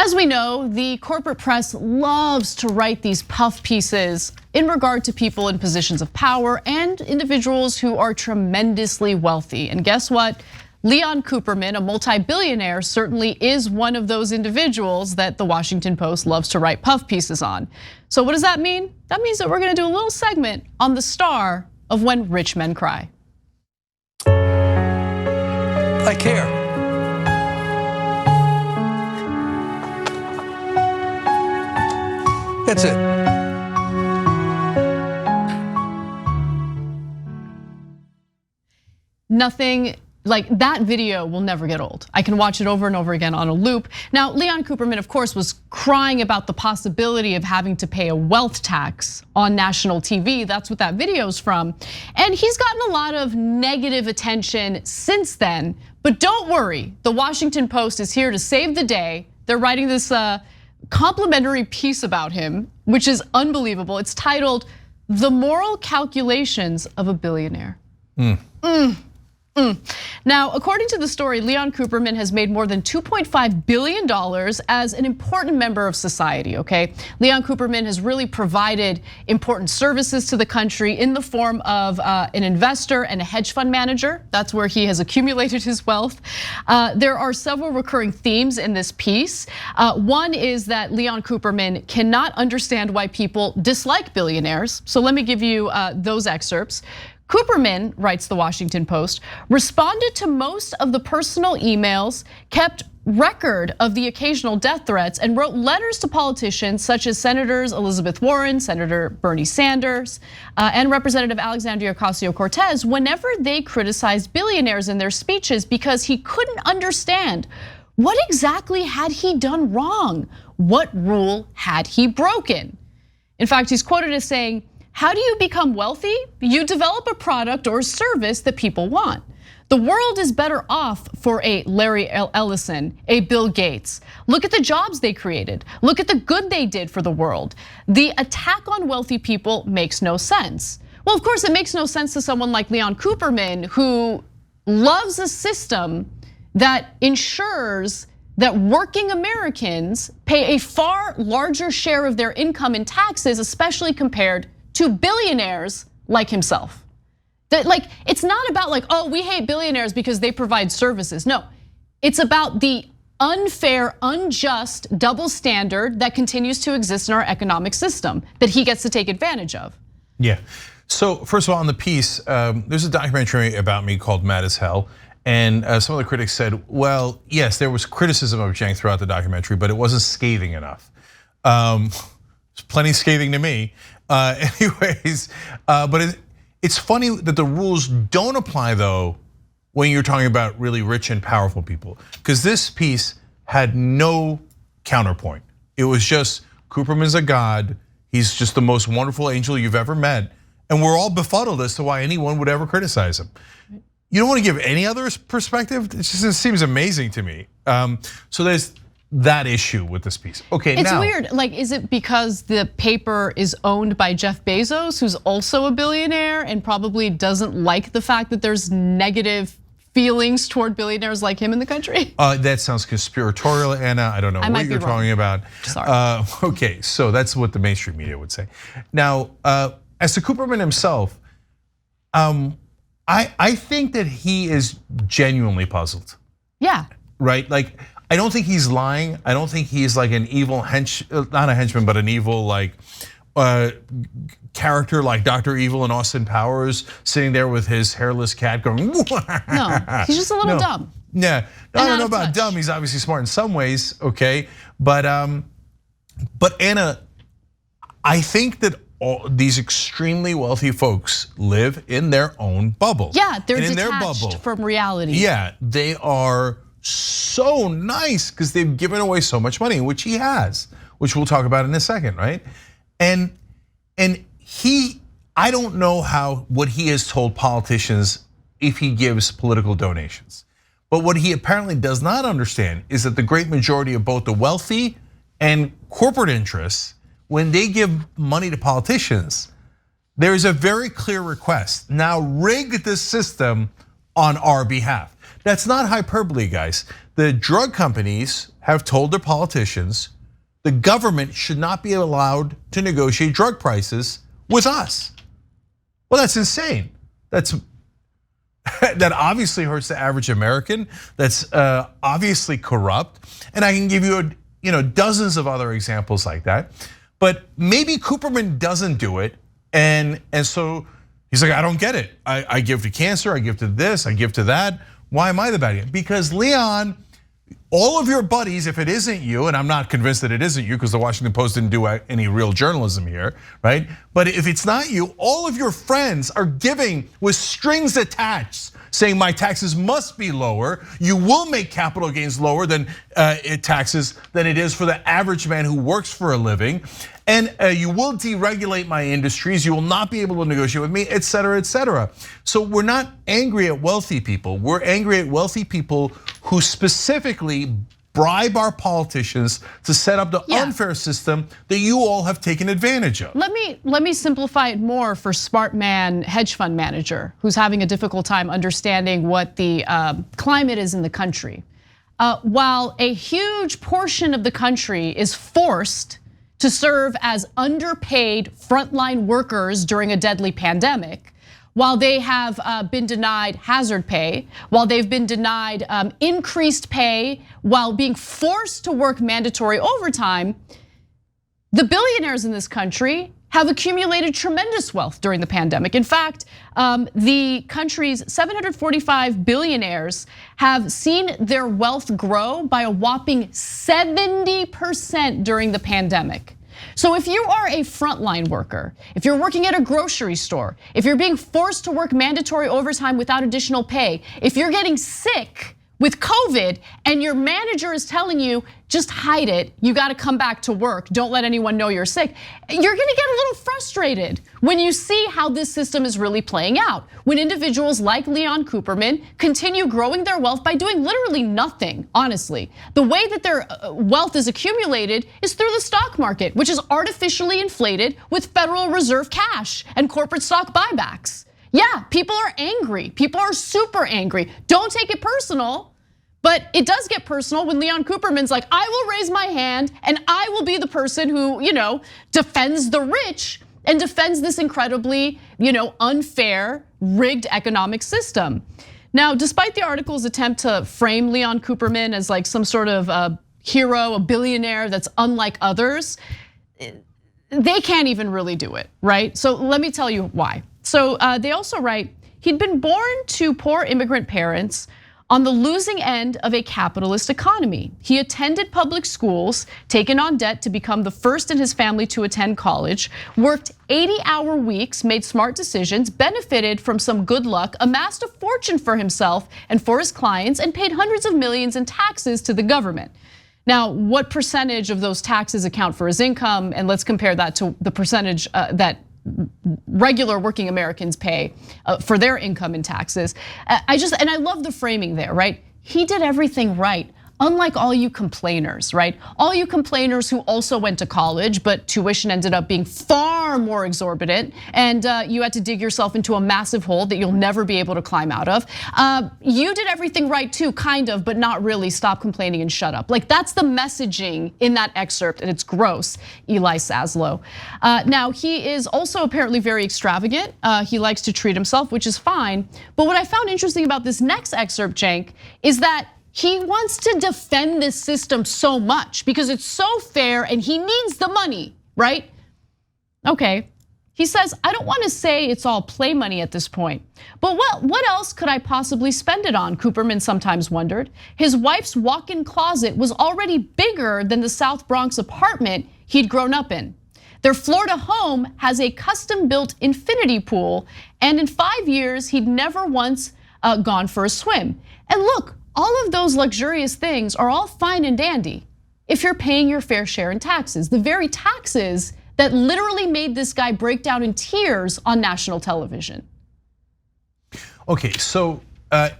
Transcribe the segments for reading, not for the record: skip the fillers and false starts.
As we know, the corporate press loves to write these puff pieces in regard to people in positions of power and individuals who are tremendously wealthy. And guess what? Leon Cooperman, a multi-billionaire, certainly is one of those individuals that the Washington Post loves to write puff pieces on. So what does that mean? That means that we're gonna do a little segment on the star of When Rich Men Cry. I care. That's it. Nothing like that video will never get old. I can watch it over and over again on a loop. Now, Leon Cooperman, of course, was crying about the possibility of having to pay a wealth tax on national TV. That's what that video's from. And he's gotten a lot of negative attention since then. But don't worry, the Washington Post is here to save the day. They're writing this complimentary piece about him, which is unbelievable. It's titled, "The Moral Calculations of a Billionaire." Now, according to the story, Leon Cooperman has made more than $2.5 billion as an important member of society, okay? Leon Cooperman has really provided important services to the country in the form of an investor and a hedge fund manager. That's where he has accumulated his wealth. There are several recurring themes in this piece. One is that Leon Cooperman cannot understand why people dislike billionaires. So let me give you those excerpts. Cooperman, writes the Washington Post, responded to most of the personal emails, kept record of the occasional death threats, and wrote letters to politicians such as Senators Elizabeth Warren, Senator Bernie Sanders, and Representative Alexandria Ocasio-Cortez whenever they criticized billionaires in their speeches because he couldn't understand what exactly had he done wrong? What rule had he broken? In fact, he's quoted as saying, "How do you become wealthy? You develop a product or service that people want. The world is better off for a Larry Ellison, a Bill Gates. Look at the jobs they created. Look at the good they did for the world. The attack on wealthy people makes no sense." Well, of course, it makes no sense to someone like Leon Cooperman, who loves a system that ensures that working Americans pay a far larger share of their income in taxes, especially compared to billionaires like himself. That it's not about oh, we hate billionaires because they provide services. No, it's about the unfair, unjust double standard that continues to exist in our economic system that he gets to take advantage of. Yeah, so first of all, on the piece, there's a documentary about me called Mad as Hell. And some of the critics said, well, yes, there was criticism of Cenk throughout the documentary, but it wasn't scathing enough. It's plenty scathing to me. Anyways, but it's funny that the rules don't apply though when you're talking about really rich and powerful people, because this piece had no counterpoint. It was just Cooperman's a god. He's just the most wonderful angel you've ever met, and we're all befuddled as to why anyone would ever criticize him. You don't want to give any other perspective. It seems amazing to me. So there's that issue with this piece. Okay, it's weird. Is it because the paper is owned by Jeff Bezos, who's also a billionaire and probably doesn't like the fact that there's negative feelings toward billionaires like him in the country? That sounds conspiratorial, Anna. I don't know what you're talking about. Sorry. Okay, so that's what the mainstream media would say. Now, as to Cooperman himself, I think that he is genuinely puzzled. Yeah. Right, I don't think he's lying. I don't think he's like an evil not a henchman, but an evil character like Dr. Evil in Austin Powers, sitting there with his hairless cat going. No, he's just a little dumb. Yeah, I don't know about dumb. He's obviously smart in some ways, okay, but Anna, I think that all these extremely wealthy folks live in their own bubble. Yeah, they're and detached from reality. Yeah, they are so nice because they've given away so much money, which he has, which we'll talk about in a second, right? And I don't know what he has told politicians if he gives political donations. But what he apparently does not understand is that the great majority of both the wealthy and corporate interests, when they give money to politicians, there is a very clear request. Now rig the system on our behalf. That's not hyperbole, guys. The drug companies have told their politicians the government should not be allowed to negotiate drug prices with us. Well, that's insane. That obviously hurts the average American. That's obviously corrupt. And I can give you dozens of other examples like that. But maybe Cooperman doesn't do it, and so he's like, I don't get it. I give to cancer, I give to this, I give to that. Why am I the bad guy? Because Leon, all of your buddies, if it isn't you, and I'm not convinced that it isn't you because the Washington Post didn't do any real journalism here, right? But if it's not you, all of your friends are giving with strings attached, saying my taxes must be lower. You will make capital gains lower than taxes than it is for the average man who works for a living. And you will deregulate my industries. You will not be able to negotiate with me, et cetera, et cetera. So we're not angry at wealthy people. We're angry at wealthy people who specifically bribe our politicians to set up the unfair system that you all have taken advantage of. Let me simplify it more for smart man hedge fund manager who's having a difficult time understanding what the climate is in the country. While a huge portion of the country is forced to serve as underpaid frontline workers during a deadly pandemic, while they have been denied hazard pay, while they've been denied increased pay, while being forced to work mandatory overtime, the billionaires in this country have accumulated tremendous wealth during the pandemic. In fact, the country's 745 billionaires have seen their wealth grow by a whopping 70% during the pandemic. So if you are a frontline worker, if you're working at a grocery store, if you're being forced to work mandatory overtime without additional pay, if you're getting sick with COVID and your manager is telling you, just hide it, you gotta come back to work, don't let anyone know you're sick, you're gonna get a little frustrated when you see how this system is really playing out. When individuals like Leon Cooperman continue growing their wealth by doing literally nothing, honestly. The way that their wealth is accumulated is through the stock market, which is artificially inflated with Federal Reserve cash and corporate stock buybacks. Yeah, people are angry. People are super angry. Don't take it personal, but it does get personal when Leon Cooperman's like, I will raise my hand and I will be the person who, defends the rich and defends this incredibly, unfair, rigged economic system. Now, despite the article's attempt to frame Leon Cooperman as like some sort of hero, a billionaire that's unlike others, they can't even really do it, right? So let me tell you why. So they also write, he'd been born to poor immigrant parents on the losing end of a capitalist economy. He attended public schools, taken on debt to become the first in his family to attend college, worked 80-hour weeks, made smart decisions, benefited from some good luck, amassed a fortune for himself and for his clients, and paid hundreds of millions in taxes to the government. Now, what percentage of those taxes account for his income? And let's compare that to the percentage that regular working Americans pay for their income and taxes. And I love the framing there, right? He did everything right. Unlike all you complainers, right? All you complainers who also went to college, but tuition ended up being far more exorbitant, and you had to dig yourself into a massive hole that you'll never be able to climb out of. You did everything right too, kind of, but not really. Stop complaining and shut up. Like that's the messaging in that excerpt, and it's gross, Eli Saslow. Now, he is also apparently very extravagant. He likes to treat himself, which is fine. But what I found interesting about this next excerpt, Cenk, is that he wants to defend this system so much because it's so fair and he needs the money, right? Okay, he says, I don't want to say it's all play money at this point, but what else could I possibly spend it on? Cooperman sometimes wondered. His wife's walk-in closet was already bigger than the South Bronx apartment he'd grown up in. Their Florida home has a custom-built infinity pool, and in 5 years, he'd never once gone for a swim. And look, all of those luxurious things are all fine and dandy if you're paying your fair share in taxes. The very taxes that literally made this guy break down in tears on national television. Okay, so I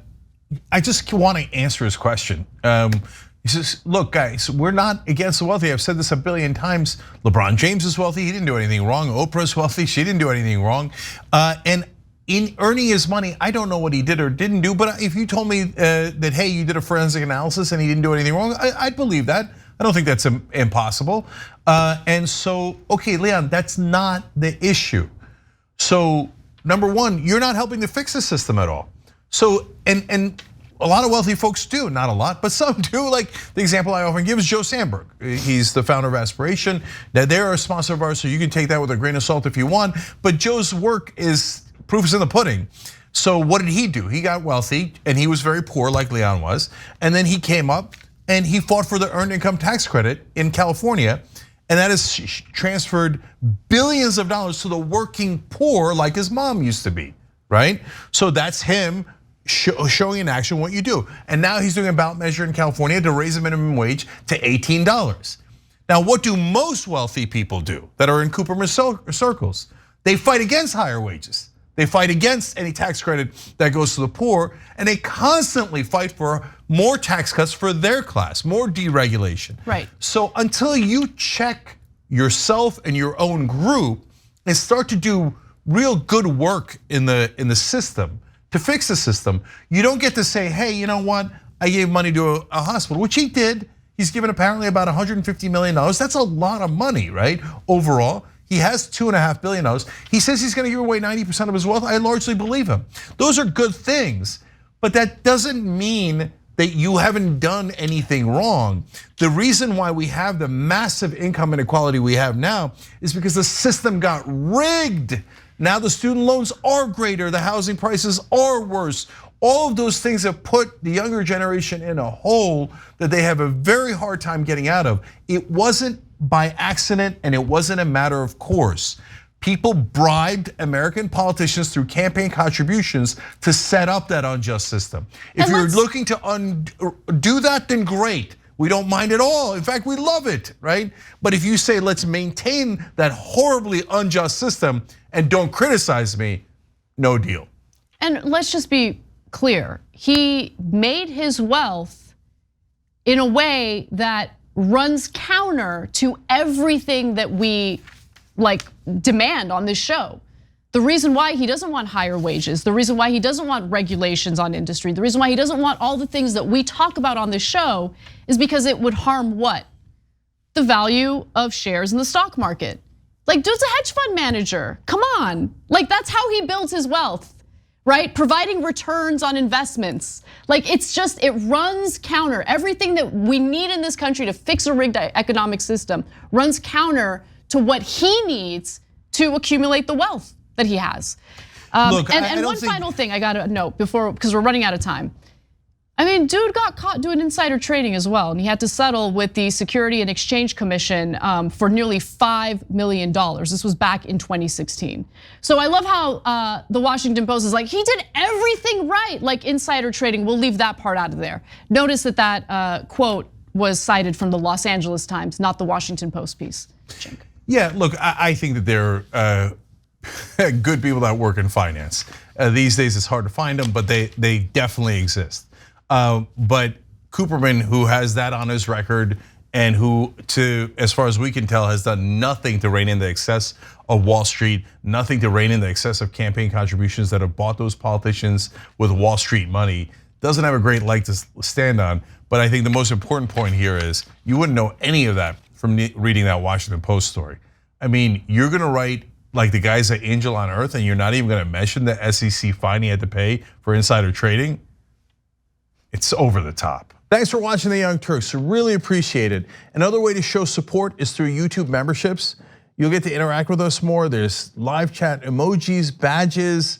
just want to answer his question. He says, look guys, we're not against the wealthy. I've said this a billion times. LeBron James is wealthy, he didn't do anything wrong. Oprah's wealthy, she didn't do anything wrong. And in earning his money, I don't know what he did or didn't do, but if you told me that, hey, you did a forensic analysis and he didn't do anything wrong, I'd believe that. I don't think that's impossible. And so, okay, Leon, that's not the issue. So number one, you're not helping to fix the system at all. So, and a lot of wealthy folks do, not a lot, but some do. Like the example I often give is Joe Sandberg. He's the founder of Aspiration. Now they're a sponsor of ours, so you can take that with a grain of salt if you want. But Joe's work is proof is in the pudding. So what did he do? He got wealthy and he was very poor like Leon was. And then he came up and he fought for the earned income tax credit in California. And that has transferred billions of dollars to the working poor like his mom used to be, right? So that's him showing in action what you do. And now he's doing a ballot measure in California to raise the minimum wage to $18. Now, what do most wealthy people do that are in Cooperman circles? They fight against higher wages. They fight against any tax credit that goes to the poor, and they constantly fight for more tax cuts for their class, more deregulation. Right. So until you check yourself and your own group and start to do real good work in the system, to fix the system, you don't get to say, hey, you know what? I gave money to a hospital, which he did. He's given apparently about $150 million. That's a lot of money, right? Overall, he has $2.5 billion. He says he's gonna give away 90% of his wealth. I largely believe him. Those are good things, but that doesn't mean that you haven't done anything wrong. The reason why we have the massive income inequality we have now is because the system got rigged. Now the student loans are greater, the housing prices are worse. All of those things have put the younger generation in a hole that they have a very hard time getting out of. It wasn't by accident and it wasn't a matter of course. People bribed American politicians through campaign contributions to set up that unjust system. If you're looking to undo that, then great. We don't mind at all. In fact, we love it, right? But if you say, let's maintain that horribly unjust system and don't criticize me, no deal. And let's just be clear. He made his wealth in a way that runs counter to everything that we demand on this show. The reason why he doesn't want higher wages, the reason why he doesn't want regulations on industry, the reason why he doesn't want all the things that we talk about on this show is because it would harm what? The value of shares in the stock market. Like, dude's a hedge fund manager, come on. Like, that's how he builds his wealth, right? Providing returns on investments. Like, it's just, it runs counter. Everything that we need in this country to fix a rigged economic system runs counter to what he needs to accumulate the wealth that he has. Look, and one final thing I gotta note before, because we're running out of time. I mean, dude got caught doing insider trading as well, and he had to settle with the Security and Exchange Commission for nearly $5 million. This was back in 2016. So I love how the Washington Post is like, he did everything right, like insider trading. We'll leave that part out of there. Notice that quote was cited from the Los Angeles Times, not the Washington Post piece. Chink. Yeah, look, I think that they're good people that work in finance. These days it's hard to find them, but they definitely exist. But Cooperman, who has that on his record and who, as far as we can tell, has done nothing to rein in the excess of Wall Street, nothing to rein in the excess of campaign contributions that have bought those politicians with Wall Street money, doesn't have a great leg to stand on. But I think the most important point here is you wouldn't know any of that from reading that Washington Post story. I mean, you're gonna write like the guys at Angel on Earth and you're not even gonna mention the SEC fine he had to pay for insider trading? It's over the top. Thanks for watching The Young Turks, really appreciate it. Another way to show support is through YouTube memberships. You'll get to interact with us more. There's live chat emojis, badges.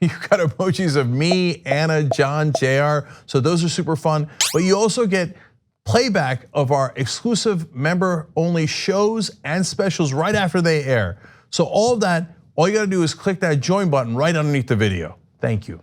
You've got emojis of me, Anna, John, JR, so those are super fun. But you also get playback of our exclusive member-only shows and specials right after they air. So all of that, all you gotta do is click that join button right underneath the video. Thank you.